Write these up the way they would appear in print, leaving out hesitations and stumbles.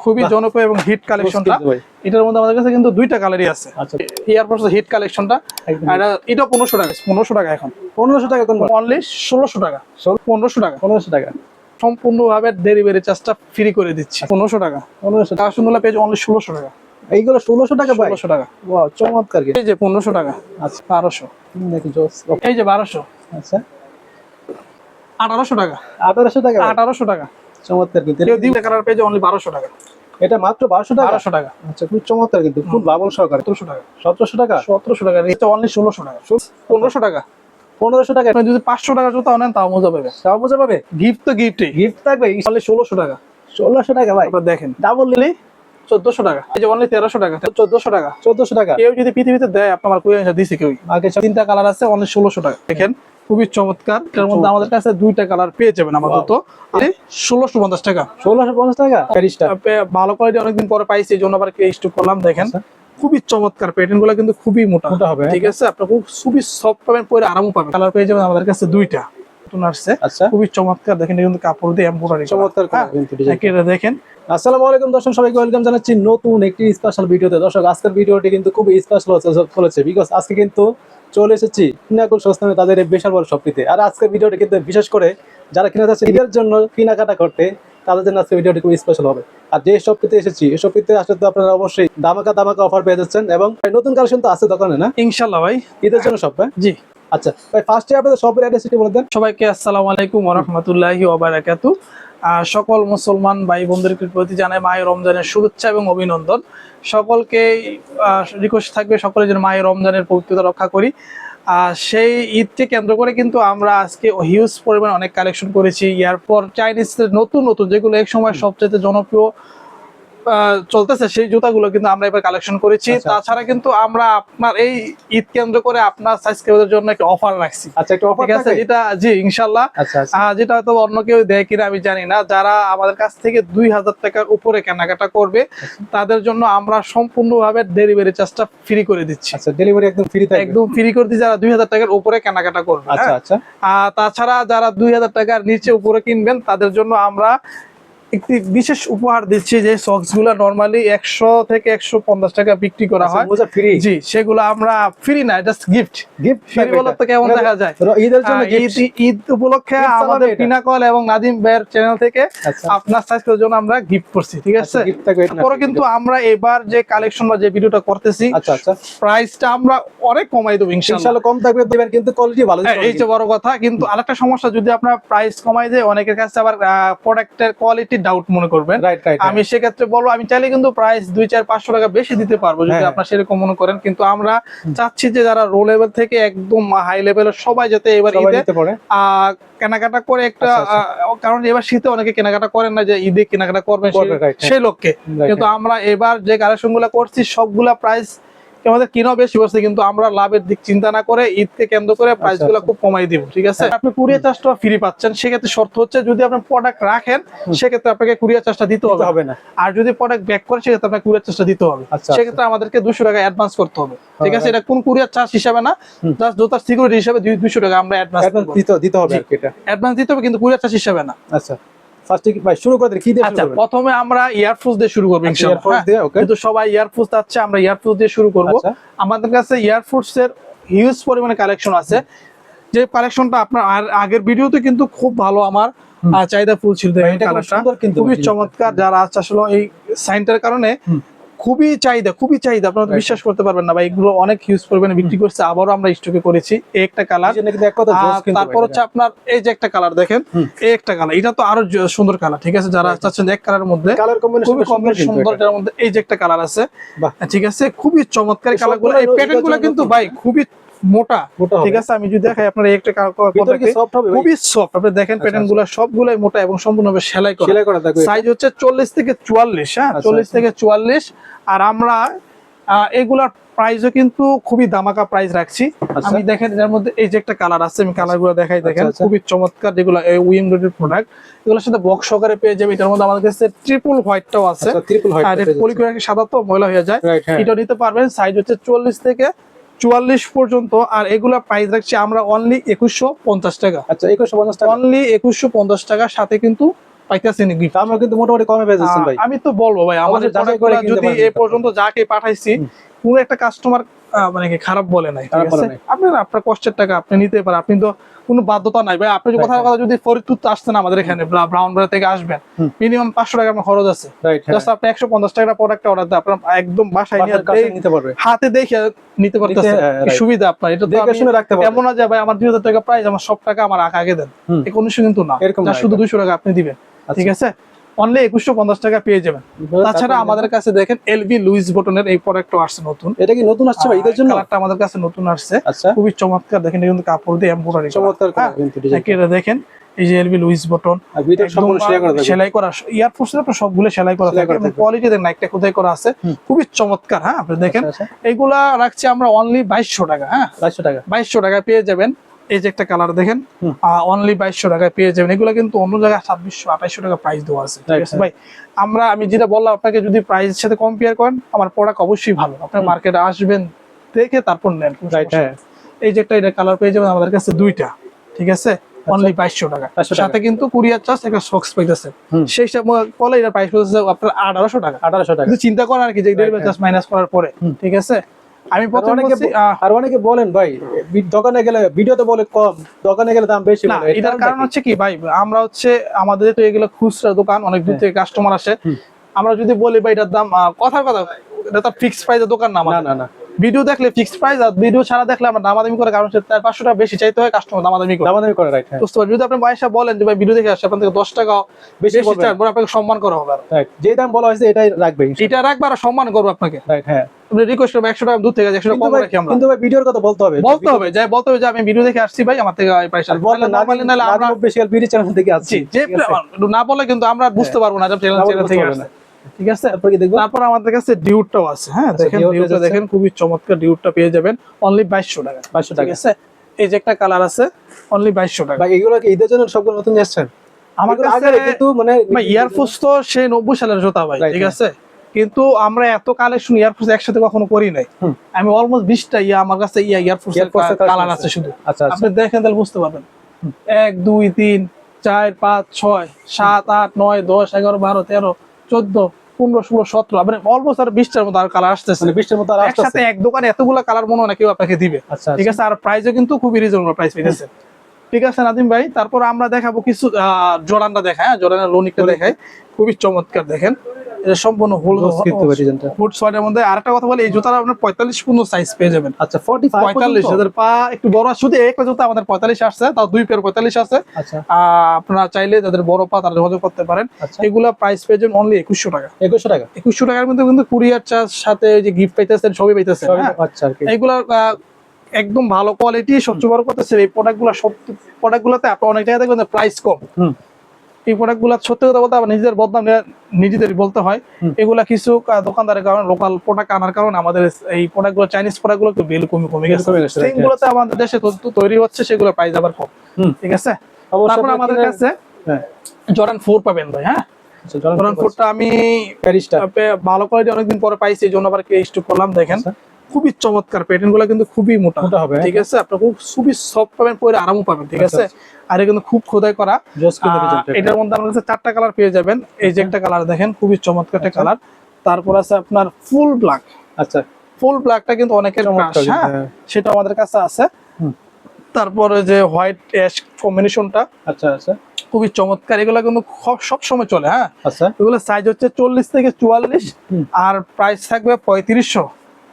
খুবই জনপ্রিয় এবং হিট কালেকশনটা। এটার মধ্যে আমাদের কাছে কিন্তু দুইটা কালারই আছে। আচ্ছা, এয়ারফোর্স হিট কালেকশনটা, আর এটা 1500 টাকা। 1500 টাকা এখন 1500 টাকা কোন অনলি 1600 টাকা। 1500 টাকা 1500 টাকা সম্পূর্ণভাবে ডেলিভারি চার্জটা ফ্রি করে দিচ্ছি। 1500 টাকা 1500 টাকা কালেকশনগুলো পেজ অনলি 1600 টাকা। এইগুলো 1600 টাকা ভাই? 1600 টাকা। ওয়াও, চমৎকার। এই যে 1500 টাকা। আচ্ছা, 1200। দেখি জোস। এই যে 1200। আচ্ছা, 1800 টাকা। 1800 টাকা? 1800 টাকা। চমৎকার কিন্তু। কেউ দিবে কালার পেজ অনলি 1200 টাকা। এটা মাত্র 1200 টাকা? 1200 টাকা। আচ্ছা, খুব চমৎকার কিন্তু, ফুল বাবল সহকারে। 1700 টাকা। 1700 টাকা? 1700 টাকা। এটা অনলি 1600 টাকা। 1500 টাকা। 1500 টাকা? আপনি যদি 500 টাকা জুতা নেন তাও মজা পাবে। তাও মজা পাবে? গিফট তো গিফটই। গিফট থাকবে? অনলি 1600 টাকা। 1600 টাকা ভাই? আপনারা দেখেন ডাবল নিলে 1400 টাকা। এই যে অনলি 1300 টাকা। 1400 টাকা। 1400 টাকা? কেউ যদি পৃথিবীতে দেয় আপনার কুইয়া দিছে কেউ। আগে তিনটা কালার আছে অনলি 1600 টাকা। দেখেন খুবই চমৎকার। এর মধ্যে আমাদের কাছে দুইটা কালার পেয়ে যাবেন আপাতত। 1650 টাকা। 1650 টাকা? প্যারিসটা ভালো কোয়ালিটি অনেকদিন পরে পাইছি, এই জন্য আবার স্টক করলাম। দেখেন খুবই চমৎকার, প্যাটার্ন গুলো কিন্তু খুবই মোটা হবে। ঠিক আছে, আপনার খুবই সফট পাবেন, পরে আরামও পাবেন। কালার পেয়ে যাবেন আমাদের কাছে দুইটা নতুন আসছে। আচ্ছা, খুবই চমৎকার। দেখেন কিন্তু কাপড় দিয়ে এমব্রয়ডারি চমৎকার কিন্তু ডিজাইন। এটা দেখেন। আসসালামু আলাইকুম দর্শক, সবাইকে ওয়েলকাম জানাচ্ছি নতুন একটি স্পেশাল ভিডিওতে। দর্শক, আজকের ভিডিওটি কিন্তু খুব স্পেশাল হচ্ছে বিকজ আজকে কিন্তু চলে এসেছি পিনাকুল সস্তানে তাদের এই বিশাল বড় শপটিতে। আর আজকের ভিডিওটি কিন্তু বিশেষ করে যারা কিনা যাচ্ছে ঈদের জন্য কেনাকাটা করতে, তাদের জন্য আজকে ভিডিওটি খুব স্পেশাল হবে। আর যে শপটিতে এসেছি, এই শপটিতে আসলে তো আপনারা অবশ্যই ধামাকা অফার পেয়ে যাচ্ছেন এবং নতুন কালেকশন তো আছে দোকানে, না? ইনশাআল্লাহ ভাই, ঈদের জন্য সব। জি। আচ্ছা ভাই, ফার্স্টে আপনাদের শপের অ্যাড্রেসটি বলে দেন। সবাইকে আসসালামু আলাইকুম ওয়া রাহমাতুল্লাহি ওয়া বারাকাতুহু। সকল মুসলমান ভাই বোনদের প্রতি জানাই মাহে রমজানের শুভেচ্ছা এবং অভিনন্দন। সকলকে রিকোয়েস্ট থাকবে সকলে যেন মাহে রমজানের পবিত্রতা রক্ষা করি। সেই ঈদকে কেন্দ্র করে কিন্তু আমরা আজকে হিউজ পরিমাণ অনেক কালেকশন করেছি। এরপর চাইনিজ নতুন নতুন যেগুলো এক সময় সবচেয়ে জনপ্রিয় চলতেছে সেই জুতাগুলো কিন্তু আমরা এবার কালেকশন করেছি। তাছাড়া কিন্তু আমরা আপনার এই ঈদ কেন্দ্র করে আপনার সাবস্ক্রাইবারদের জন্য একটা অফার রাখছি। আচ্ছা, একটা অফার আছে যেটা, জি ইনশাআল্লাহ। যেটা তো অন্য কেউ দেয় কিনা আমি জানি না। যারা আমাদের কাছ থেকে 2000 টাকার উপরে কেনাকাটা করবে তাদের জন্য আমরা সম্পূর্ণভাবে ডেলিভারি চার্জটা ফ্রি করে দিচ্ছি। আচ্ছা, ডেলিভারি একদম ফ্রি থাকবে? একদম ফ্রি করে দিচ্ছি যারা 2000 টাকার উপরে কেনাকাটা করবে। আচ্ছা আচ্ছা। তাছাড়া যারা 2000 টাকার নিচে উপরে কিনবেন তাদের জন্য আমরা একটি বিশেষ উপহার দিচ্ছি। যে সক্স গুলা নরমালি 100 থেকে 150 টাকা বিক্রি করা হয়, জি, সেগুলো আমরা ফ্রি না, জাস্ট গিফট। ফ্রি বলতে তো কেমন দেখা যায়? ঈদের জন্য ঈদ উপলক্ষে আমাদের পিনাকল এবং নাদিম ভাইয়ের চ্যানেল থেকে আপনার সাবস্ক্রাইবের জন্য আমরা গিফট করছি। ঠিক আছে, পরে কিন্তু আমরা এবার যে কালেকশন বা যে ভিডিওটা করতেছি, আচ্ছা আচ্ছা, প্রাইসটা আমরা অনেক কমাই দেব ইনশাআল্লাহ। কম থাকবে দিবেন, কিন্তু কোয়ালিটি ভালো দিবেন, এই যে বড় কথা। কিন্তু আরেকটা সমস্যা, যদি আপনার প্রাইস কমাই দেয় অনেকের কাছে আবার প্রোডাক্টের কোয়ালিটি ডাউট মনে করবেন। আমি সেক্ষেত্রে বলবো, আমি চাইলে কিন্তু প্রাইস 200-500 টাকা বেশি দিতে পারবো যদি আপনার সেরকম মনে করেন। কিন্তু আমরা চাচ্ছি যে যারা লো লেভেল থেকে একদম হাই লেভেলের সবাই যাতে এবার ঈদে কেনাকাটা করে একটা, কারণ এবার শীতে অনেকে কেনাকাটা করেন না, যে ঈদে কেনাকাটা করবেন সেই লক্ষ্যে। কিন্তু আমরা এবার যে কালেকশন গুলা করছি সবগুলা প্রাইস আমাদের কিনাও বেশি পড়ছে, কিন্তু আমরা লাভের দিক চিন্তা না করে ঈদকে কেন্দ্র করে প্রাইস গুলো খুব কমাই দিব। ঠিক আছে, আপনি কুরিয়ার চার্জটা ফ্রি পাচ্ছেন। সেক্ষেত্রে শর্ত হচ্ছে যদি আপনি প্রোডাক্ট রাখেন সেক্ষেত্রে আপনাকে কুরিয়ার চার্জটা দিতে হবে না। আর যদি প্রোডাক্ট ব্যাক করেন সেক্ষেত্রে আপনাকে কুরিয়ার চার্জটা দিতে হবে। সেক্ষেত্রে আমাদেরকে 200 টাকা অ্যাডভান্স করতে হবে। ঠিক আছে, এটা কোন কুরিয়ার চার্জ হিসাবে না, জাস্ট জুতার সিকিউরিটি হিসাবে 200 টাকা আমরা অ্যাডভান্স দিতে হবে। অ্যাডভান্স দিতে হবে, কিন্তু কুরিয়ার চার্জ হিসাবে না। আচ্ছা, প্রথমে আমরা এয়ারফোর্স দিয়ে শুরু করবো ইনশাআল্লাহ। কিন্তু সবাই এয়ারফোর্স চাচ্ছে, আমরা এয়ারফোর্স দিয়ে শুরু করব। আমাদের কাছে এয়ারফোর্স এর হিউজ পরিমাণে কালেকশন আছে। যে কালেকশনটা আপনার আগের ভিডিওতে কিন্তু খুব ভালো আমার চাহিদা ফুল ছিল, খুবই চমৎকার। যারা আছে আসলে এই সাইনটার কারণে খুবই চাহিদা, আপনারা বিশ্বাস করতে পারবেন না ভাই। এগুলো অনেক হিউজ পরিমাণে বিক্রি করছে, আবারও আমরা স্টকে করেছি। একটা কালার, তারপর হচ্ছে আপনার এই যে একটা কালার দেখেন, এই একটা কালার, এটা তো আরো সুন্দর কালার। ঠিক আছে, যারা চাচ্ছেন এক কালারের মধ্যে খুবই সুন্দর, যার মধ্যে এই যে একটা কালার আছে, ঠিক আছে, খুবই চমৎকার কালারগুলো। এই প্যাটার্ন গুলো কিন্তু ভাই খুবই মোটা। ঠিক আছে, আমি যদি দেখাই আপনার একটা খুবই সফট, আপনি দেখেন প্যাটার্ন গুলো সবগুলাই মোটা এবং সম্পূর্ণভাবে সেলাই করা। সাইজ হচ্ছে 40 থেকে 44। হ্যাঁ, 40 থেকে 44। আর আমরা এগুলার প্রাইসও কিন্তু খুবই দামাকা প্রাইস রাখছি। আমি দেখেন এর মধ্যে এই যে একটা কালার আছে, আমি কালার গুলো দেখাই। দেখেন খুবই চমৎকার, যেগুলো উইং রেডের প্রোডাক্ট, এগুলোর সাথে বক্স সহকারে পেয়ে যাবে। এটার মধ্যে আমাদের কাছে ট্রিপল হোয়াইটটাও আছে। আর পলিকুইড সাদা তো ময়লা হয়ে যায়, এটা নিতে পারবেন। সাইজ হচ্ছে 40 থেকে 44 পর্যন্ত। আর এগুলা প্রাইস রাখছি আমরা অনলি 2150 টাকা। আচ্ছা, 2150 টাকা, অনলি 2150 টাকা। সাথে কিন্তু পাইতেছি না গিফট। আমরা কিন্তু মোটামুটি কমে পেয়েছেন ভাই। আমি তো বলবো ভাই আমাদের যাচাই করে কিনতে যদি পারেন। এই পর্যন্ত যাকে পাঠাইছি কোনো একটা কাস্টমার মানে কি খারাপ বলে নাই, ঠিক আছে? আপনার কষ্টের টাকা আপনি নিতে পারেন, আপনি তো কোনো বাধ্যতা নাই ভাই। আপনি কথা যদি ফরিদপুর আসছেন আমাদের এখানে ব্রাউনবাড়ি থেকে আসবেন, মিনিমাম 500 টাকা আপনার খরচ আছে। জাস্ট আপনি 150 টাকা প্রোডাক্ট অর্ডার দেন, আপনার একদম বাসায় নিতে পারবে, হাতে দেখে নিতে পারতেছে, সুবিধা আপনার। এটা তো দেখে শুনে রাখতে পারবেন। এমন না যে ভাই আমার 2000 টাকা প্রাইস, আমার সব টাকা আমার আগে দেন, এই কন্ডিশন কিন্তু না। শুধু 200 টাকা আপনি দিবেন, ঠিক আছে? অনলি 2150 টাকা পেয়ে যাবেন। তাছাড়া আমাদের কাছে দেখেন এলভি লুইস বটনের এই প্রোডাক্টও আসছে নতুন। এটা কি নতুন আসছে ভাই? এদের জন্য কালারটা আমাদের কাছে নতুন আসছে, খুবই চমৎকার। দেখেন কিন্তু কাপড় দিয়ে এমব্রয়ডারি চমৎকার কিন্তু ডিজাইন দেখেন। এই যে এলভি লুইস বটন সেলাই করা, এয়ারফোর্স এর সবগুলো সেলাই করা থাকে, কোয়ালিটি দেখেন একটা খোদাই করা আছে, খুবই চমৎকার। হ্যাঁ, আপনি দেখেন এইগুলা রাখছি আমরা অনলি 2200 টাকা। হ্যাঁ, 2200 টাকা পেয়ে যাবেন। এই যে একটা কালার দেখেন, অনলি 2200 টাকায় পেয়ে যাবেন। এগুলো কিন্তু অন্য জায়গায় 2700-2800 টাকা প্রাইস দেওয়া আছে, ঠিক আছে ভাই? আমি যেটা বললাম আপনাকে, যদি প্রাইসের সাথে কম্পেয়ার করেন আমার প্রোডাক্ট অবশ্যই ভালো। আপনার মার্কেটে আসবেন, দেখে তারপর নেন। এই যে একটা কালার পেয়ে যাবেন আমাদের কাছে দুইটা, ঠিক আছে? অনলি 2200 টাকা, সাথে কিন্তু কুরিয়ার চার্জ একটা সক্স পাইতেছে। সেই সব কলে এর প্রাইস হচ্ছে আপনার 1800 টাকা। 1800 টাকা চিন্তা করেন আর কি, যে ডেলিভারি চার্জ মাইনাস করার পরে, ঠিক আছে? আমি প্রথমে আর অনেকে বলেন ভাই দোকানে গেলে ভিডিওতে বলে কম, দোকানে গেলে দাম বেশি বলে। এটার কারণ হচ্ছে কি ভাই, আমরা হচ্ছে আমাদের তো এগুলো খুচরা দোকান, অনেক দূর থেকে কাস্টমার আসে। আমরা যদি বলি ভাই এটার দাম, কথার কথা, এটা তো ফিক্সড প্রাইসের দোকান না। না, ভিডিও দেখলে ফিক্সড প্রাইস, আর ভিডিও ছাড়া দেখলে আমরা দামাদামি করে, কারণ 400-500 টাকা বেশি চাইতে হয়, কাস্টমার দামাদামি করে, রাইট? বুঝতে পারবেন? যদি আপনি পয়সা বলেন যে ভাই ভিডিও দেখে আসছে, আপনার থেকে 10 টাকা বেশি চাইবো, আপনাকে সম্মান করা হবে। রাইট, যে দাম বলা হয়েছে এটাই রাখবে, এটা রাখবে আর সম্মান করবো আপনাকে। রাইট, হ্যাঁ। আপনি রিকোয়েস্ট করবেন 100 টাকা দূর থেকে 100 টাকা কম রাখি আমরা। কিন্তু ভাই ভিডিওর কথা বলতে হবে যে আমি ভিডিও দেখে আসছি ভাই, আমার থেকে এই পয়সা বললে না, নাহলে আমরা অফিশিয়াল ভিডিও চ্যানেল থেকে আসছি, যে না বলে কিন্তু আমরা বুঝতে পারবো না যে চ্যানেল থেকে আসছে, ঠিক আছে? তারপর আমাদের কাছে ডিউটটাও আছে। হ্যাঁ, দেখেন ডিউটটা দেখেন, খুবই চমৎকার। ডিউটটা পেয়ে যাবেন অনলি 2200 টাকা। 2200 টাকা, ঠিক আছে? এই যে একটা কালার আছে অনলি 2200 টাকা। ভাই এগুলো কি ঈদের জন্য সবগুলো নতুন আসছে? আমার কাছে কিন্তু মানে ইয়ারফোর্স তো সেই 90 সালের জুতা ভাই, ঠিক আছে? কিন্তু আমরা এত কালেকশন ইয়ারফোর্স একসাথে কখনো করি নাই। আমি অলমোস্ট 20টা আমার কাছে ইয়ারফোর্স কালার আছে শুধু। আপনি দেখেন তাহলে বুঝতে পারবেন। 1 2 3 4 5 6 7 8 9 10 11 12 13 14 15 16 17, মানে অলমোস্ট আর 20টার মতো আর কালার আসতেছে। 20টার মতো আর আসতেছে। একসাথে এক দোকানে এতগুলা কালার মনে হয় না কেউ আপনাকে দিবে, ঠিক আছে? আর প্রাইসও কিন্তু খুবই রিজনেবল প্রাইস পেয়েছে, ঠিক আছে নাদিম ভাই? তারপর আমরা দেখাবো কিছু জর্ডানটা দেখায়, জর্ডানের লোনিকটা দেখায়, খুবই চমৎকার। দেখেন এটা সম্পূর্ণ হুড সোয়েটারের মধ্যে। আরেকটা কথা বলি, এই জুতাটা আপনার 45 সাইজ পেয়ে যাবেন। আচ্ছা, 45 যাদের পা একটু বড়, শুধু একটা জুতা আমাদের 45 আসছে, তাও 2 পেয়ার 45 আছে। আচ্ছা, আপনারা চাইলে যাদের বড় পা তারা যোগাযোগ করতে পারেন। এগুলা প্রাইস পেয়ে যাবেন অনলি 2100 টাকা। 2100 টাকার মধ্যে কিন্তু কুরিয়ার চার্জ সাথে যে গিফট পাইতেছেন সবই পাইতেছেন। আচ্ছা, এগুলা একদম ভালো কোয়ালিটি। সবচেয়ে বড় কথা এই প্রোডাক্টগুলোতে আপনি অনেক জায়গায় দেখবেন প্রাইস কম। এই প্রোডাক্টগুলো সত্যি কথা বলতে আবার নিজেদের বদনাম নিজেদেরই বলতে হয়। এগুলা কিছু দোকানদারের কারণে, লোকাল প্রোডাক্ট আনার কারণে আমাদের এই প্রোডাক্টগুলো, চাইনিজ প্রোডাক্টগুলো একটু ভ্যালু কমে গেছে। সেইগুলোতে আমাদের দেশে তৈরি হচ্ছে, সেগুলো প্রাইস আবার কম, ঠিক আছে? তারপর আমাদের কাছে জর্ডান 4 পাবেন ভাই। হ্যাঁ, জর্ডান 4টা আমি ভালো কোয়ালিটি অনেকদিন পরে পাইছি, এই জন্য আবার স্টক করলাম। দেখেন খুবই চমৎকার, প্যাটার্ন গুলো কিন্তু খুবই মোটা হবে, ঠিক আছে? আপনার খুবই সফট পাবেন, পরে আরামও পাবেন, ঠিক আছে? আর কিন্তু খুব খোদাই করা। এটার মধ্যে আমার কাছে 4টা কালার পেয়ে যাবেন। এই যে একটা কালার দেখেন, খুবই চমৎকার একটা কালার। তারপর আছে আপনার ফুল ব্ল্যাক। আচ্ছা, ফুল ব্ল্যাকটা কিন্তু অনেকের ক্রাশ, হ্যাঁ, সেটা আমাদের কাছে আছে। তারপরে যে হোয়াইট অ্যাশ কম্বিনেশনটা, আচ্ছা আচ্ছা, খুবই চমৎকার। এগুলো কিন্তু সব সময় চলে। হ্যাঁ, আচ্ছা, এগুলো সাইজ হচ্ছে 40 থেকে 44, আর প্রাইস থাকবে 3500।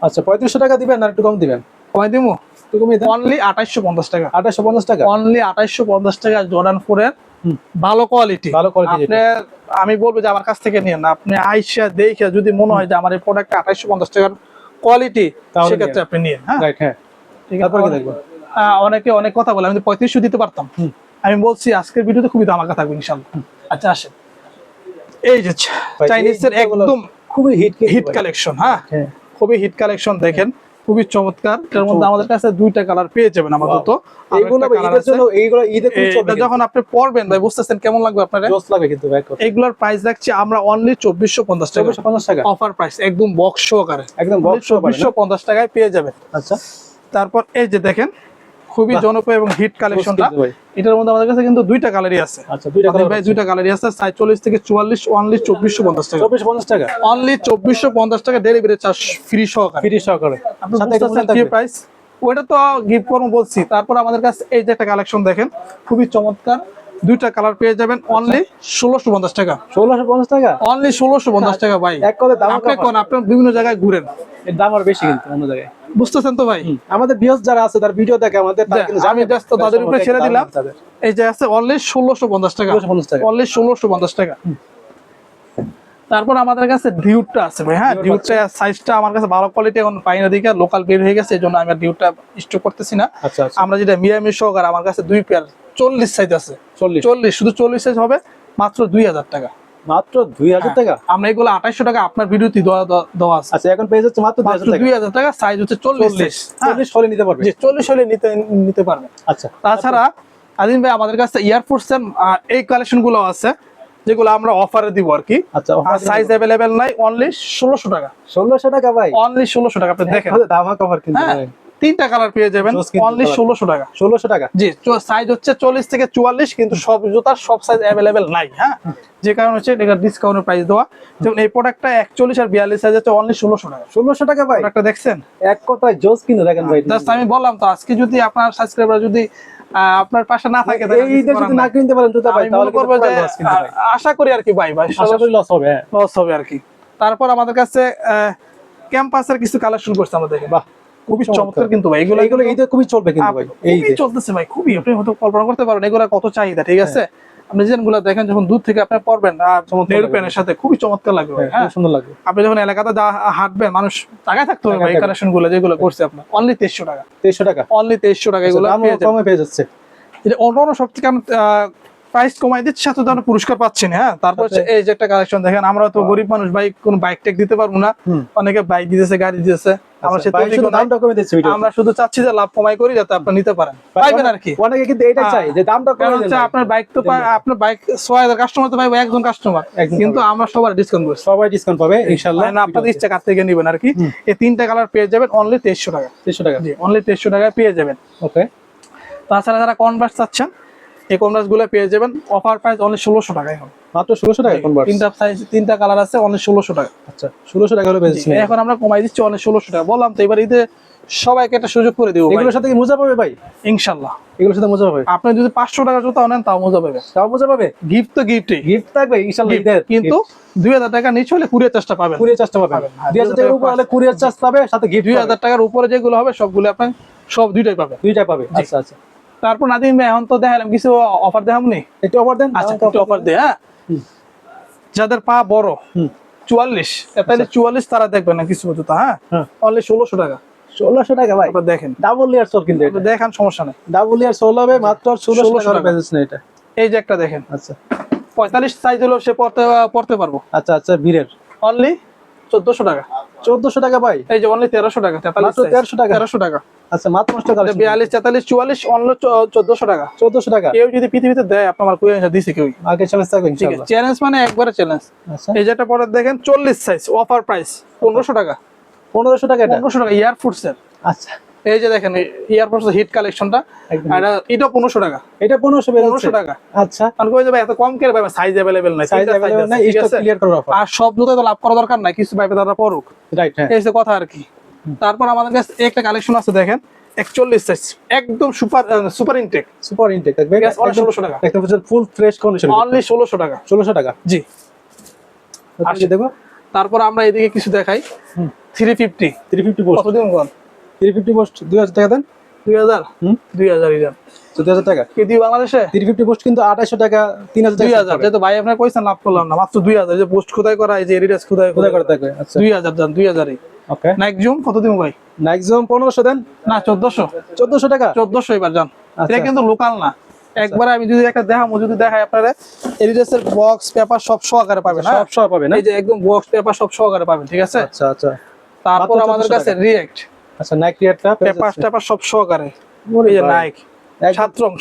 আচ্ছা, 3500 টাকা দিবেন না একটু কম দিবেন? কমাই দিমু, একটু কমিয়ে দেন। অনলি 2850 টাকা। 2850 টাকা, অনলি 2850 টাকা। জর্ডান 4 এর ভালো কোয়ালিটি। আপনি, আমি বলবো যে আমার কাছ থেকে নিয়েন না, আপনি আইসা দেখে যদি মনে হয় যে আমার এই প্রোডাক্টটা 2850 টাকার কোয়ালিটি, সেক্ষেত্রে আপনি নিয়েন। হ্যাঁ, রাইট, হ্যাঁ, ঠিক আছে। অনেকে অনেক কথা বলে, আমি 3500 দিতে পারতাম। আমি বলছি আজকের ভিডিওতে খুবই ধামাকা থাকবে ইনশাআল্লাহ। আচ্ছা, আসেন। এই যে চাইনিজের একদম খুবই হিট কালেকশন। হ্যাঁ, খুবই হিট কালেকশন। দেখেন খুবই চমৎকার। এর মধ্যে আমাদের কাছে 2টা কালার পেয়ে যাবেন আমাদের। এইগুলো ঈদের জন্য, এইগুলো ঈদে খুব চলবে। যখন আপনি পরবেন ভাই বুঝতেছেন কেমন লাগবে আপনার, জোস লাগে কিন্তু ভাই। এইগুলোর প্রাইস রাখছি আমরা অনলি 2450 টাকা। 2450 টাকা অফার প্রাইস, একদম বক্স সহকারে, একদম বক্স 2450 টাকায় পেয়ে যাবেন। আচ্ছা, তারপর এই যে দেখেন খুবই জনপ্রিয় এবং হিট কালেকশনটা। এটার মধ্যে আমাদের কাছে কিন্তু দুইটা কালারই আছে। আচ্ছা, দুইটা কালার ভাই, দুইটা কালারই আছে। সাইজ 40 থেকে 44, অনলি 2450 টাকা। 2450 টাকা, অনলি 2450 টাকা, ডেলিভারি চার্জ ফ্রি সহকারে। ফ্রি সহকারে। আপনি বুঝতেছেন কি প্রাইস? ওইটা তো গিফট করবো বলছি। তারপর আমাদের কাছে এই যে একটা কালেকশন দেখেন, খুবই চমৎকার, দুইটা কালার পেয়ে যাবেন অনলি 1650 টাকা। 1650 টাকা, অনলি 1650 টাকা ভাই। এক কথা দাম আপনি কোন আপনার বিভিন্ন জায়গায় ঘুরেন, এর দাম আর বেশি কিন্তু অন্য জায়গায়। বুঝতেছেন তো ভাই? আমাদের ভিউয়ার্স যারা আছে তার ভিডিও দেখে আমাদের, তারা কিন্তু আমি জাস্ট তাদের উপরে ছেড়ে দিলাম। এই যে আছে অনলি 1650 টাকা, 1650 টাকা, অনলি 1650 টাকা। তারপর আমাদের কাছে ডিউটটা আছে ভাই। হ্যাঁ, ডিউটটা সাইজটা আমার কাছে ভালো কোয়ালিটি এখন পাই না, দিকে লোকাল বের হয়ে গেছে, এজন্য আমি আর ডিউটটা স্টক করতেছি না। আচ্ছা আচ্ছা। আমরা যেটা মিয়ামি সহকারে আমার কাছে 2 পেয়ার 40 সাইজ আছে। 40 শুধু 40 সাইজ হবে মাত্র 2000 টাকা। মাত্র 2000 টাকা। আমরা এগুলো 2800 টাকা আপনার ভিডিওতে দেওয়া আছে। আচ্ছা, এখন পেয়ে যাচ্ছে মাত্র 2000 টাকা। সাইজ হচ্ছে 40। 40 হলে নিতে পারবে। জি, 40 হলে নিতে পারবে। আচ্ছা, তাছাড়া আদিন ভাই আমাদের কাছে এয়ারফোর্স এর এই কালেকশন গুলো আছে যেগুলো আমরা অফারে দিব আর কি। আচ্ছা, সাইজ अवेलेबल নাই, অনলি 1600 টাকা। 1600 টাকা ভাই, অনলি 1600 টাকা। আপনি দেখেন দামা কভার কিন্তু হ্যাঁ, তিনটা কালার পেয়ে যাবেন অনলি 1600 টাকা। 1600 টাকা। জি, সাইজ হচ্ছে 40 থেকে 44, কিন্তু সব জুতার সব সাইজ अवेलेबल নাই। হ্যাঁ, যে কারণে হচ্ছে এটা ডিসকাউন্টের প্রাইস দেওয়া। যেমন এই প্রোডাক্টটা 41 আর 42 সাইজ হচ্ছে অনলি 1600 টাকা। 1600 টাকা ভাই, প্রোডাক্টটা দেখছেন? এক কথায় জোস কিন্তু দেখেন ভাই। জাস্ট আমি বললাম তো, আজকে যদি আপনার সাবস্ক্রাইবার যদি আপনার পাশে না থাকে, এই ঈদে যদি না কিনতে পারেন জুতা ভাই, তাহলে করবো যে আশা করি আর কি ভাই আশা করি লস হবে। লস হবে আর কি। তারপর আমাদের কাছে ক্যাম্পাসের কিছু কালেকশন করছে আমরা, দেখেন বাহ, খুবই চমৎকার কিন্তু ভাই। এগুলো ঈদে খুবই চলবে কিন্তু ভাই, এই খুবই চলতেছে ভাই, খুবই। আপনি হয়তো কল্পনা করতে পারেন এগুলা কত চাহিদা, ঠিক আছে? আপনি ডিজাইনগুলো দেখেন, যখন দূর থেকে আপনি পরবেন আর নেরু প্যানের সাথে খুবই চমৎকার লাগবে ভাই। হ্যাঁ, সুন্দর লাগবে। আপনি যখন এলাকাতে হাঁটবেন, মানুষ তাকায় থাকতে হবে ভাই। কালেকশন গুলো যেগুলো করছে আপনার অনলি 2300 টাকা। 2300 টাকা, অনলি 2300 টাকা। এগুলো কমে পেয়ে যাচ্ছে। এটা অন্য সব থেকে প্রাইস কমাই দিচ্ছে, সাথে তো আমরা পুরস্কার পাচ্ছি না। হ্যাঁ, তারপর এই যে একটা কালেকশন দেখেন, আমরা তো গরিব মানুষ ভাই, কোন বাইক টেক দিতে পারবো না। অনেকে বাইক দিতেছে, গাড়ি দিতেছে, আমরা দামটা কমে দিচ্ছি। আমরা শুধু চাচ্ছি যে লাভ কমাই করি, যাতে আপনি নিতে পারেন, পাইবেন আর কি। অনেকে কিন্তু এটা চাই যে দামটা কমে হচ্ছে আপনার বাইক তো আপনার বাইক 6000 কাস্টমার তো পাইবো একজন কাস্টমার, কিন্তু আমরা সবার ডিসকাউন্ট করছি। সবাই ডিসকাউন্ট পাবে ইনশাআল্লাহ। মানে আপনাদের ইচ্ছা কার থেকে নেবেন আর কি। এই তিনটা কালার পেয়ে যাবেন অনলি 2300 টাকা। 2300 টাকা, জি, অনলি 2300 টাকায় পেয়ে যাবেন। ওকে। তাছাড়া যারা কনভার্স চাচ্ছেন, এই কনভার্স গুলো পেয়ে যাবেন অফার প্রাইস অনলি 1600 টাকা। এখন মাত্র 1600 টাকা কনভার্স। তিনটা সাইজ, তিনটা কালার আছে, অনলি 1600 টাকা। আচ্ছা, 1600 টাকা হলে পেয়ে যাচ্ছেন। এখন আমরা কমাই দিচ্ছি অনলি 1600 টাকা। বললাম তো এবার ঈদে সবাইকে একটা সুযোগ করে দেবো। এগুলোর সাথে কি মোজা পাবে ভাই? ইনশাআল্লাহ এগুলোর সাথে মোজা পাবে। আপনি যদি 500 টাকা জুতা নেন তাও মোজা পাবে। তাও মোজা পাবে। গিফট তো গিফটই, গিফট থাকবে ইনশাআল্লাহ ঈদের। কিন্তু 2000 টাকা নিচে হলে কুরিয়ার চার্জটা পাবেন। কুরিয়ার চার্জটা পাবেন। 2000 টাকার উপরে হলে কুরিয়ার চার্জ পাবে, সাথে গিফট। 2000 টাকার উপরে যেগুলো হবে সবগুলো আপনি সব দুইটাই পাবেন। দুইটাই পাবে। আচ্ছা আচ্ছা। তারপর নাদিম ভাই, এখন তো দেখালাম কিছু অফার দেখামনি, একটু অফার দেন। আচ্ছা, একটু অফার দে। হ্যাঁ, যাদের পা বড় 44 44 তারা দেখবেন না কিছু জুতা। হ্যাঁ, অনলি 1600 টাকা। 1600 টাকা ভাই, আপনারা দেখেন ডাবল লেয়ার সোল কিন্তু এটা। দেখান, সমস্যা নাই। ডাবল লেয়ার সোল হবে মাত্র 1600 টাকা পেয়ে যাচ্ছেন এটা। এই যে একটা দেখেন, আচ্ছা, 45 সাইজ হলো সে পড়তে পারবো। আচ্ছা আচ্ছা, বীরের অনলি 1400 টাকা। 1400 টাকা ভাই। এই যে অনলি 1300 টাকা। 1300 টাকা। 1300 টাকা। আচ্ছা, মাত্র 42 42 44 44 অনলি 1400 টাকা। 1400 টাকা। কেউ যদি পৃথিবীতে দেয়, আপনার কুইন দিছে কেউ আগে চ্যালেঞ্জ থাকবে ঠিক আছে। ইনশাআল্লাহ। চ্যালেঞ্জ মানে একবারে চ্যালেঞ্জ। আচ্ছা, এই যেটা পরে দেখেন 40 সাইজ, অফার প্রাইস 1500 টাকা। 1500 টাকা এটা। 1500 টাকা এয়ারফোর্স এর। আচ্ছা, এই যে দেখেন এয়ারফোর্স হিট কালেকশনটা, আর এটা 1500 টাকা। এটা 1500 পেয়ে যাচ্ছে। 1500 টাকা। আচ্ছা, কারণ কই যাবে এত কম করে ভাই, সাইজ अवेलेबल নাই। সাইজ अवेलेबल নাই, স্টক ক্লিয়ার করার অফার। আর সব জুতা তো লাভ করা দরকার নাই, কিছু ভাইবে তারা পড়ুক। রাইট, হ্যাঁ, এই যে কথা আর কি। তারপর আমাদের কাছে একটা কালেকশন আছে দেখেন, 41 সাইজ, একদম সুপার ইনটেক। সুপার ইনটেক থাকবে। Yes, only 1600 টাকা। একদম ফুল ফ্রেশ কন্ডিশন। অনলি 1600 টাকা। 1600 টাকা। জি। আর কি দেখো? তারপর আমরা এদিকে কিছু দেখাই। 350 পোস্ট। কত দিন কোন? 350 পোস্ট 2000 টাকা দেন। 2000 2000 ইরান। 2000 টাকা। কে দিও বাংলাদেশে? 350 পোস্ট কিন্তু 2800 টাকা, 3000 টাকা। 2000 যেহেতু ভাই আপনার কইছেন লাভ করলাম না, মাত্র 2000। যে পোস্ট খোদাই করা, এই যে এডিডাস খোদাই করে থাকবে। আচ্ছা, 2000 দেন, 2000ই। ওকে। নাইকজুম কত দিন ভাই? নাইকজুম 1500 দেন। না, 1400। 1400 টাকা। 1400 এবার যান। আচ্ছা। এটা কিন্তু লোকাল না। একবার আমি যদি একটা দেখামু, যদি দেখাই আপনারা, এডিডাসের বক্স পেপার সব সহকারে পাবেন। সব সহ পাবেন না? এই যে একদম বক্স পেপার সব সহকারে পাবেন, ঠিক আছে? আচ্ছা আচ্ছা। তারপর আমাদের কাছে রিয়েক্ট আচ্ছা, নাইক রিয়েক্টটা পেপার সব সহকারে। এই যে নাইক সাতরং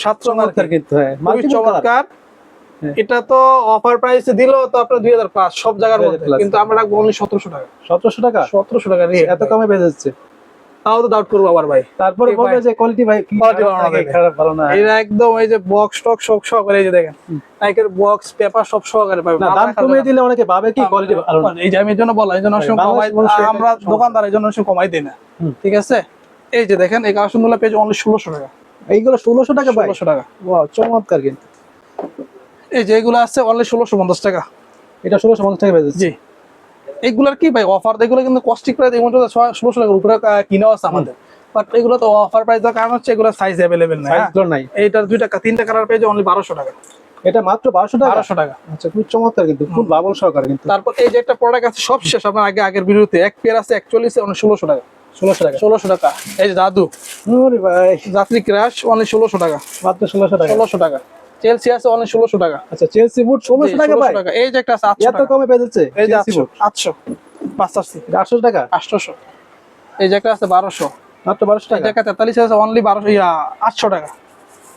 আর কিন্তু, হ্যাঁ, খুবই চমৎকার। এটা তো অফার প্রাইসে দিলো তো আপনার 2000 প্লাস সব জায়গার মধ্যে, কিন্তু আমরা রাখবো অনলি 1700 টাকা। 1700 টাকা। 1700 টাকা রিয়েক্ট। এত কমে পেয়ে যাচ্ছে। তাও তো ডাউট করবো আবার ভাই। তারপরে এই বলবে ভাই, যে কোয়ালিটি ভাই কি quality ভালো না থাকে, দেখে। খারাপ ভালো না। এটা একদম এই যে বক্স টক সব সহকারে, এই যে দেখেন নাইকের বক্স পেপার সব সহকারে পাবেন। না মাল দাম রাখার কমিয়ে জায়গা দিলে অনেকে ভাবে কি কোয়ালিটি ভালো না। এই যে আমি এই জন্য বললাম, এই জন্য ভাই, সময় কমাই, বাংলাদেশ মানুষ এটা আমরা সমস্যা। দোকানদার এই জন্য সময় কমাই দিই না। ঠিক আছে, এই যে দেখেন এই কালেকশনগুলো পেজ অনলি 1600 টাকা। এইগুলো 1600 টাকা ভাই? 1600 টাকা। ওয়াও, চমৎকার কিন্তু। এই যে এগুলো আছে অনলি 1650 টাকা। এটা 1650 টাকা পেয়েছে। জি, এইগুলার কি ভাই অফার, এগুলো কিন্তু কস্টিক প্রাইস এই মধ্যে 1600 টাকার উপরে কিনা আছে আমাদের, বাট এগুলো তো অফার প্রাইস দেওয়ার কারণ হচ্ছে এগুলো সাইজ অ্যাভেলেবেল নাই। সাইজগুলো নাই। এইটার 2 টাকা 3টা কালার পেজ অনলি 1200 টাকা। এটা মাত্র 1200 টাকা? 1200 টাকা। আচ্ছা, খুব চমৎকার কিন্তু, খুব লাভল সহকারে কিন্তু। তারপর এই যে একটা প্রোডাক্ট আছে সব শেষ আপনার আগের ভিডিওতে, এক পেয়ার আছে 41 অনলি 1600 টাকা। 1600 টাকা? 1600 টাকা। এই যে দাদু ওরে ভাই, যাত্রী ক্রাশ অনলি 1600 টাকা। মাত্র 1600 টাকা? 1600 টাকা। চেলসি আছে অনলি 1600 টাকা। আচ্ছা, চেলসি বুট 1600 টাকা ভাই? 1600 টাকা। এই যে একটা আছে 800 এত টাকা। কমে পেয়ে যাচ্ছে এই যে চেলসি 800 বুট? 800 580। এটা 800 টাকা? 800। এই যে একটা আছে 1200। মাত্র 1200 এই টাকা? যে একটা 43 আছে অনলি 800 টাকা।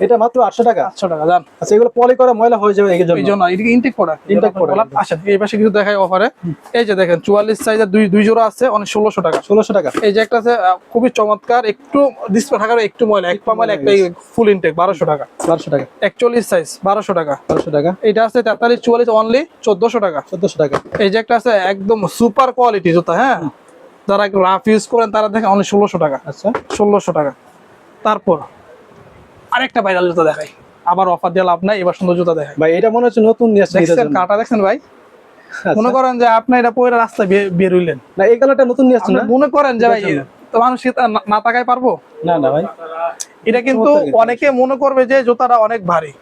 এটা মাত্র 800 টাকা? 800 টাকা জান। আচ্ছা, এগুলো পলি করা ময়লা হয়ে যাবে এই জন্য? এই জন্য এটা ইনটেক প্রোডাক্ট। Intake product। আচ্ছা, এই পাশে কিছু দেখাই অফারে। এই যে দেখেন 44 সাইজের দুই জোড়া আছে অনেক 1600 টাকা। 1600 টাকা? এই যে একটা আছে খুবই চমৎকার, একটু ডিসপ্লে থাকার একটু ময়লা, এক পা ময়লা, একটা ফুল ইনটেক 1200 টাকা। 1200 টাকা? 41 সাইজ 1200 টাকা। 1200 টাকা? এটা আছে 43 44 অনলি 1400 টাকা। 1400 টাকা? এই যে একটা আছে একদম সুপার কোয়ালিটি জুতা, হ্যাঁ, যারা একটু রাফ ইউজ করেন তারা দেখেন অনলি 1600 টাকা। আচ্ছা, 1600 টাকা। তারপর আরেকটা ভাইরাল জুতা দেখাই, আবার অফার দিয়ে লাভ নাই, এবার সুন্দর জুতা দেখাই। ভাই এটা মনে হচ্ছে নতুন নিয়ে আসছে দেখছেন কাটা, দেখছেন ভাই? মনে করেন যে আপনি এটা পরে রাস্তায় বের হইলেন, না এই কালারটা নতুন নিয়ে আসছে আপনি না? মনে করেন যে ভাই তো মানুষ কি তা না তাকায় পারবো? না না ভাই, এটা কিন্তু অনেকে মনে করবে যে জুতাটা অনেক ভারী,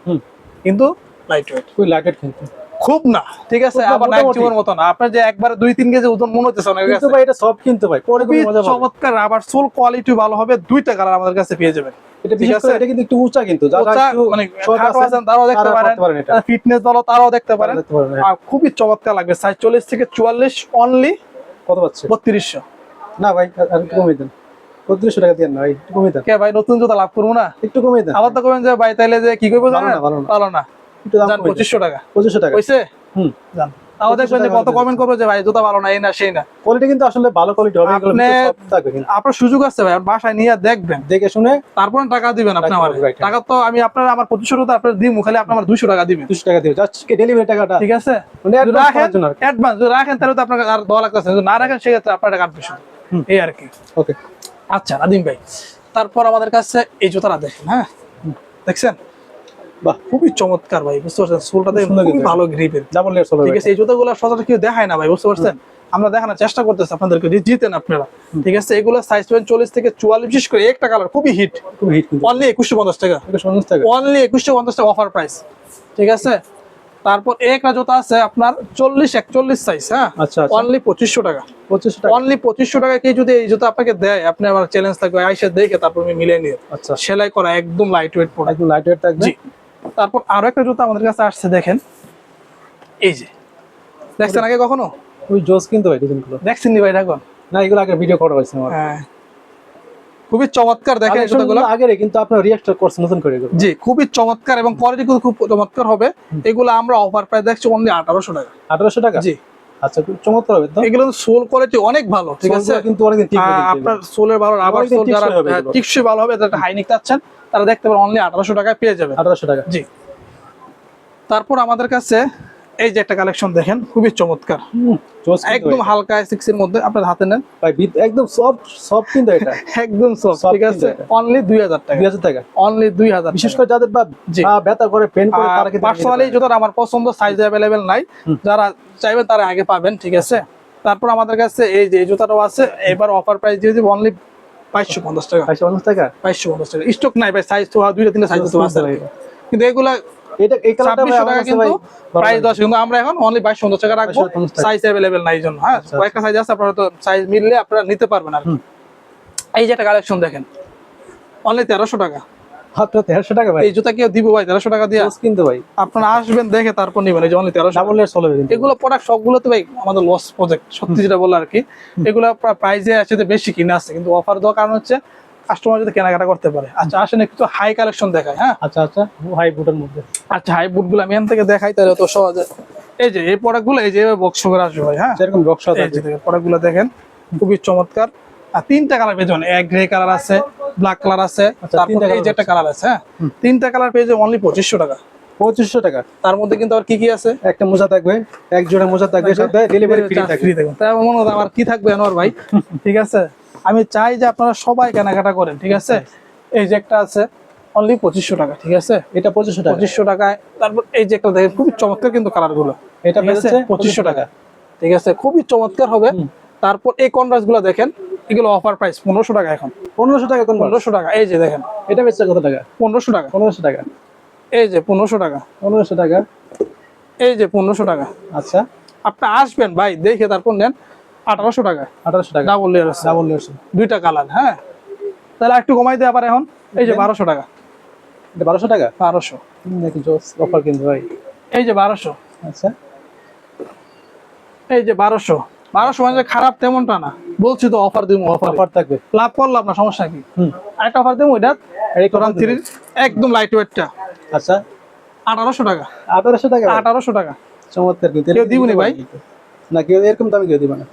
কিন্তু লাইট ওয়েট, খুব লাইট কিন্তু, খুব না, ঠিক আছে, খুব না, আবার মোটামুটি। নাইট মতো না, আপনার যে একবারে 2-3 কেজি ওজন মনে হচ্ছে অনেক কিন্তু কাছে। ভাই এটা সব কিন্তু ভাই পরে খুবই খুব মজা পাবে। চমৎকার, আবার সোল কোয়ালিটি ভালো হবে, 2টা কালার আমাদের কাছে পেয়ে যাবেন। এটা ঠিক বিশেষ আছে, করে এটা কিন্তু একটু উঁচা কিন্তু, যারা উঁচা, একটু মানে শর্ট খাটো আছেন আছেন তারাও দেখতে তারা পারেন, পড়তে পারেন এটা। ফিটনেস দল তারাও দেখতে পারেন। দেখতে পারেন, হ্যাঁ। আর খুবই চমৎকার লাগবে। সাইজ 40 থেকে 44 অনলি কত পাচ্ছে? 3200। না ভাই, আর একটু কমিয়ে দেন, 3200 টাকা দেন না ভাই, একটু কমিয়ে দেন। কে ভাই নতুন জুতা লাভ করবো না? একটু কমিয়ে দেন। আবার তো কবেন যে ভাই তাইলে যে কি করবো জানেন? ভালো না। ভালো না, একটু দাম জান কমিয়ে দেন। 2500 টাকা 2500 টাকা? হইছে হুম, জান। তাও দেখবেন যে কত কমেন্ট করবো যে ভাই জুতা ভালো না, এই না সেই না। কোয়ালিটি কিন্তু আসলে ভালো কোয়ালিটি হবে, এগুলো আপনি সব থাকবে কিন্তু। আপনার সুযোগ আছে ভাই, বাসায় নিয়ে দেখবেন, দেখে শুনে তারপর টাকা দিবেন আপনি আমার। Right, right. টাকা তো আমি আপনার আমার 2500 টাকা আপনার দিমু, খালি আপনি আমার 200 টাকা দিবেন। 200 টাকা দিবে জাস্ট ডেলিভারি টাকাটা, ঠিক আছে, মানে যদি advance রাখেন করার জন্য আর কি। অ্যাডভান্স যদি রাখেন তাহলে তো আপনার আর দেওয়া লাগতেছে, যদি না রাখেন সেক্ষেত্রে আপনার টাকা কাটবে শুধু, এই আর কি। ওকে, আচ্ছা নাদিম ভাই, তারপর আমাদের কাছে এই জুতাটা দেখেন, হ্যাঁ দেখছেন, বাহ, খুবই চমৎকার ভাই, বুঝতে পারছেন, সোলটা দেখেন সুন্দর খুবই কিন্তু। ভালো গ্রিপের। ডাবল লেয়ার চলে ঠিক আছে, এই জুতাগুলো সচরাচর কেউ দেখায় না ভাই, বুঝতে পারছেন, আমরা দেখানোর চেষ্টা করতেছি আপনাদেরকে, যে জিতেন আপনারা। ঠিক আছে, এগুলো সাইজ 40 থেকে 44, বিশেষ করে একটা কালার খুবই হিট, খুব হিট কিন্তু। অনলি 2150 টাকা। 2150 টাকা? অনলি 2150 টাকা অফার প্রাইস। ঠিক আছে, তারপর একটা জুতা আছে আপনার 40-41 সাইজ, হ্যাঁ, আচ্ছা আচ্ছা, অনলি 2500 টাকা। 2500 টাকা? অনলি 2500 টাকা কি যদি এই জুতা আপনাকে দেয়, আপনি আমার চ্যালেঞ্জ থাকবে আইসা দেখে তারপর আমি মিলিয়ে নিয়ে, আচ্ছা, সেলাই করা একদম লাইট ওয়েট প্রোডাক্ট। একদম লাইট ওয়েট থাকবে। জি, তারপর আরো একটা জুতা আমাদের কাছে আসছে, দেখেন এই যে, দেখছেন আগে কখনো? ওই জোস কিন্তু ভাই ডিজাইনগুলো। দেখছেন নি ভাই এখন? না, এগুলো আগে ভিডিও করা হয়েছে আমার। হ্যাঁ, খুবই চমৎকার, দেখেন এই জুতাগুলো। আগের কিন্তু আপনারা রিঅ্যাক্ট করছেন নতুন করে এগুলো। জি, খুবই চমৎকার এবং কোয়ালিটি খুব চমৎকার হবে। এগুলো আমরা অফার প্রাইস দেখছি অনলি 1800 টাকা। 1800 টাকা? জি, আচ্ছা, খুব চমৎকার হবে তো। এগুলো সোল কোয়ালিটি অনেক ভালো, ঠিক আছে, সোলগুলো কিন্তু অনেকদিন টিকবে কিন্তু আপনার সোলের ভালো, রাবার অনেকদিন সোল, যারা টিকসই হবে এগুলো। টিকসই ভালো হবে, যারা হাইনিক চাচ্ছেন তারা দেখতে পারেন, অনলি 1800 টাকায় পেয়ে যাবেন। 1800 টাকা? জি, তারপর আমাদের কাছে এই যে একটা কালেকশন দেখেন, খুবই চমৎকার, জোস একদম হালকা সিক্স এর মধ্যে, আপনার হাতে নেন ভাই, একদম সফট সফট কিন্তু এটা। একদম সফট, Soft ঠিক আছে, কিন্তু এটা। অনলি 2000 টাকা। 2000 টাকা? অনলি 2000, বিশেষ করে যাদের বা জি। ব্যথা করে পেন করে তারা কিন্তু পার্সোনালি জুতাটা আমার পছন্দ, সাইজ অ্যাভেলেবেল নাই, যারা চাইবেন তারা আগে পাবেন, ঠিক আছে। তারপর আমাদের কাছে এই যে এই জুতাটাও আছে, এবার অফার প্রাইস দিয়ে দিব অনলি 2250 টাকা। 2250 টাকা? 2250 টাকা, স্টক নাই ভাই, সাইজ তো 2-3 সাইজ তো আছে, কিন্তু এগুলা এটা এই কালারটা ভাই 2600 আমার টাকা কাছে কিন্তু ভাই প্রাইস 10, কিন্তু আমরা এখন অনলি 2250 টাকা রাখবো, 2250 টাকা। সাইজ অ্যাভেলেবেল নাই জন্য, হ্যাঁ, আচ্ছা, কয়েকটা সাইজ আছে, আপনারা তো সাইজ মিললে আপনারা নিতে পারবেন আর কি। এই যে একটা কালেকশন দেখেন, অনলি 1300 টাকা। মাত্র 1300 টাকা ভাই? এই জুতা কি দিব ভাই 1300 টাকা দিয়ে? জোস কিন্তু ভাই, আপনারা আসবেন দেখে তারপর নিবেন, এই যে অনলি 1300। ডাবল লেয়ার চলে কিন্তু এগুলো প্রোডাক্ট সবগুলো তো ভাই আমাদের লস প্রজেক্ট, সত্যি যেটা বললো আর কি। এগুলো প্রাইসে আছে বেশি কিনে আসছে, কিন্তু অফার দেওয়ার কারণ হচ্ছে কাস্টমার যদি কেনাকাটা করতে পারে। আচ্ছা আসেন একটু হাই কালেকশন দেখায়, হ্যাঁ। আচ্ছা আচ্ছা, হাই বুটের মধ্যে। আচ্ছা, হাই বুটগুলো আমি এখান থেকে দেখাই তাহলে তো সহজে। এই যে এই প্রোডাক্টগুলো এই যে বক্স করে আসবে ভাই, হ্যাঁ, যেরকম বক্স এই যে প্রোডাক্টগুলো দেখেন, খুবই চমৎকার। আর 3টা কালার পেয়ে যাবেন, এক গ্রে কালার আছে, ব্ল্যাক কালার আছে, আচ্ছা, তারপর 3টা এই যে একটা কালার আছে, হ্যাঁ 3টা কালার পেয়ে যাবেন অনলি 2500 টাকা। 2500 টাকা। তার মধ্যে কিন্তু আর কি কি আছে, একটা মোজা থাকবে, এক জোড়া মোজা থাকবে, সাথে ডেলিভারি ফ্রি থাকবে। তাই আমার মনে হয় আমার কি থাকবে আনোয়ার ভাই, ঠিক আছে। আমি চাই যে আপনারা সবাই কেনাকাটা করেন, ঠিক আছে। এই যে একটা আছে অনলি 2500 টাকা, ঠিক আছে। এটা 2500 টাকা। 2500 টাকায়। তারপর এই যে একটা দেখেন খুবই চমৎকার কিন্তু কালার গুলো, এটা ঠিক আছে, পেয়েছে 2500 টাকা, ঠিক আছে, খুবই চমৎকার হবে। তারপর এই কনভার্স গুলো দেখেন, এগুলো অফার প্রাইস 1500 টাকা এখন। 1500 টাকা কোন 1500 টাকা, এই যে দেখেন এটা বেচছে কত টাকা? 1500 টাকা, 1500 টাকা। এই যে 1500 টাকা, 1500 টাকা। এই যে 1500 টাকা। আচ্ছা, আপনি আসবেন ভাই, দেখে তারপর নেন। 1800 টাকা, 1800 টাকা। ডাবল লেয়ার আছে, ডাবল লেয়ার। দুইটা কালার, হ্যাঁ। তাহলে একটু কমাই দেয় আবার এখন। এই যে 1200 টাকা, এটা 1200 টাকা। 1200, নাকি জোস অফার কিন্তু ভাই। এই যে 1200, আচ্ছা, এই যে 1200। 1200 মানে যে খারাপ তেমনটা না, বলছি তো অফার দিব, অফার অফার থাকবে। লাভ করলাম না, সমস্যা কি। হুম, আরেকটা অফার দেবো, এটা এই তোরান 3 একদম লাইট ওয়েটটা, আচ্ছা 1800 টাকা, 1800 টাকা। 1800 টাকা। চমৎকার কিন্তু। কেউ দিবনি ভাই? না, কেউ এরকম দামে কেউ দিবে না।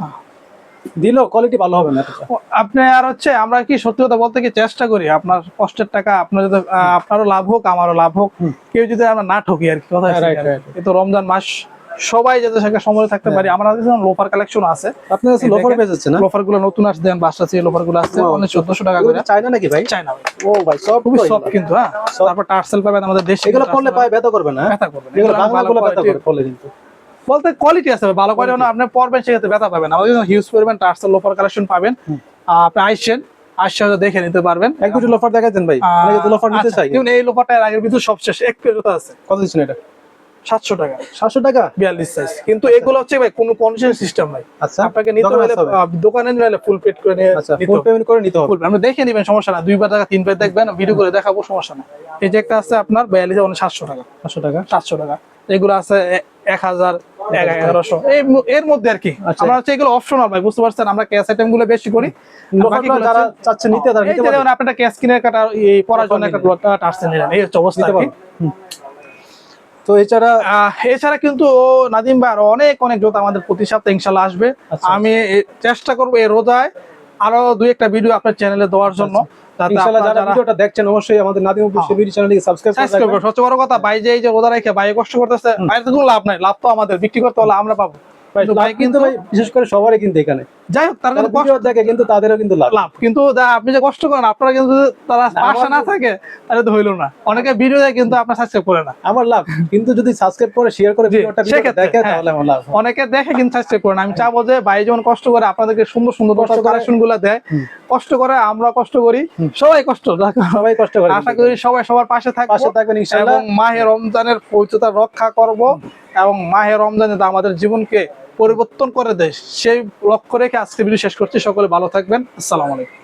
দিলেও কোয়ালিটি ভালো হবে না এতটা। আপনি আর হচ্ছে আমরা কি সত্যি কথা বলতে কি চেষ্টা করি, আপনার কষ্টের টাকা আপনার যদি আপনারও লাভ হোক আমারও লাভ হোক, কেউ যদি আমরা না ঠকি আর কি, কথা এই তো রমজান মাস, সবাই যাতে সেটা সময় থাকতে পারি। আমার কাছে লোফার কালেকশন আছে, আপনার কাছে লোফার পেয়ে যাচ্ছে না? লোফার গুলো নতুন আসছে, দেন বাসা আছে, লোফার গুলো আছে অনেক 1400 টাকা করে। চায়না নাকি ভাই? চায়না ভাই, ও ভাই, সব খুবই সফট কিন্তু, হ্যাঁ। তারপর টার্সেল পাবেন আমাদের দেশে, এগুলো পড়লে পায়ে ব্যথা করবে না? ব্যথা করবে না, এগুলো বাংলাগুলো ব্যথা করে পড়লে কিন্তু। বলতে কোয়ালিটি আছে ভালো করে, আপনি পরবেন সেক্ষেত্রে ব্যথা পাবেন। আমাদের হিউজ পরিমাণ টার্সেল লোফার কালেকশন পাবেন। আপনি আসছেন দেখে নিতে পারবেন। এক দুটো লোফার দেখাই দেন ভাই, আমি তো লোফার নিতে চাই। দেখুন এই লোফারটা এর আগের ভিতর সব শেষ, এক পেজ জুতা আছে। কত দিচ্ছেন এটা? 700 টাকা। 700 টাকা 42 সাইজ। কিন্তু এগুলো হচ্ছে ভাই কোনো কন্ডিশন সিস্টেম নাই। আচ্ছা, আপনাকে নিতে হলে দোকানে নিলে ফুল পেড করে নিয়ে, আচ্ছা ফুল পেমেন্ট করে নিতে হবে। আপনি দেখে নেবেন, সমস্যা না। 2 বার টাকা 3 বার দেখবেন, ভিডিও করে দেখাবো, সমস্যা না। এই যে একটা আছে আপনার 42 অনেক 700 টাকা, 700 টাকা, 700 টাকা। এগুলো আছে 1000, 1100 এর মধ্যে আর কি। আমরা হচ্ছে এগুলো অপশনাল ভাই, বুঝতে পারছেন। আমরা ক্যাশ আইটেম গুলো বেশি করি, লোফারগুলো যারা চাচ্ছে নিতে তারা নিতে পারবে। যেমন আপনারা ক্যাশ কিনে কাটা এই পরার জন্য একটা টার্সেল নিলেন, এই হচ্ছে অবস্থা আর কি। তো এছাড়া কিন্তু নাদিম ভাই আরো অনেক জুতা আমাদের প্রতি সপ্তাহে ইনশাআল্লাহ আসবে। আমি চেষ্টা করবো এই রোজায় আরো 2-1টা ভিডিও আপনার চ্যানেলে দেওয়ার জন্য। ইনশাআল্লাহ যারা ভিডিওটা দেখছেন অবশ্যই আমাদের নাদিম অফিসিয়াল ভিডিও চ্যানেলটিকে সাবস্ক্রাইব করবেন। সবচেয়ে বড় কথা, ভাই যে এই যে রোজা রেখে ভাই কষ্ট করতেছে, ভাইয়ের তো কোনো লাভ নাই, লাভ তো আমাদের, বিক্রি করতে হলে আমরা পাবো। ভাই কিন্তু ভাই বিশেষ করে সবারই কিন্তু এখানে, যাই হোক, তার কিন্তু ভিডিও দেখে কিন্তু তাদেরও কিন্তু লাভ। কিন্তু আপনি যে কষ্ট করেন, আপনারা কিন্তু তারা আশা না থাকে তাহলে তো হইলো না। অনেকে ভিডিও দেখে কিন্তু আপনার সাবস্ক্রাইব করে না, আমার লাভ। কিন্তু যদি সাবস্ক্রাইব করে শেয়ার করে ভিডিওটা দেখে তাহলে আমার লাভ। অনেকে দেখে কিন্তু সাবস্ক্রাইব করে না। আমি চাবো যে ভাই যেমন কষ্ট করে আপনাদেরকে সুন্দর সুন্দর কালেকশন গুলো দেয়, কষ্ট করে, আমরা কষ্ট করি, সবাই কষ্ট করে। আশা করি সবাই সবার পাশে থাকবেন ইনশাআল্লাহ। এবং মাহে রমজানের পবিত্রতা রক্ষা করব, এবং মাহে রমজানে আমাদের জীবনকে পরিবর্তন করে দেয়, সেই লক্ষ্য রেখে আজকে ভিডিও শেষ করছি। সকলে ভালো থাকবেন। আসসালামু আলাইকুম।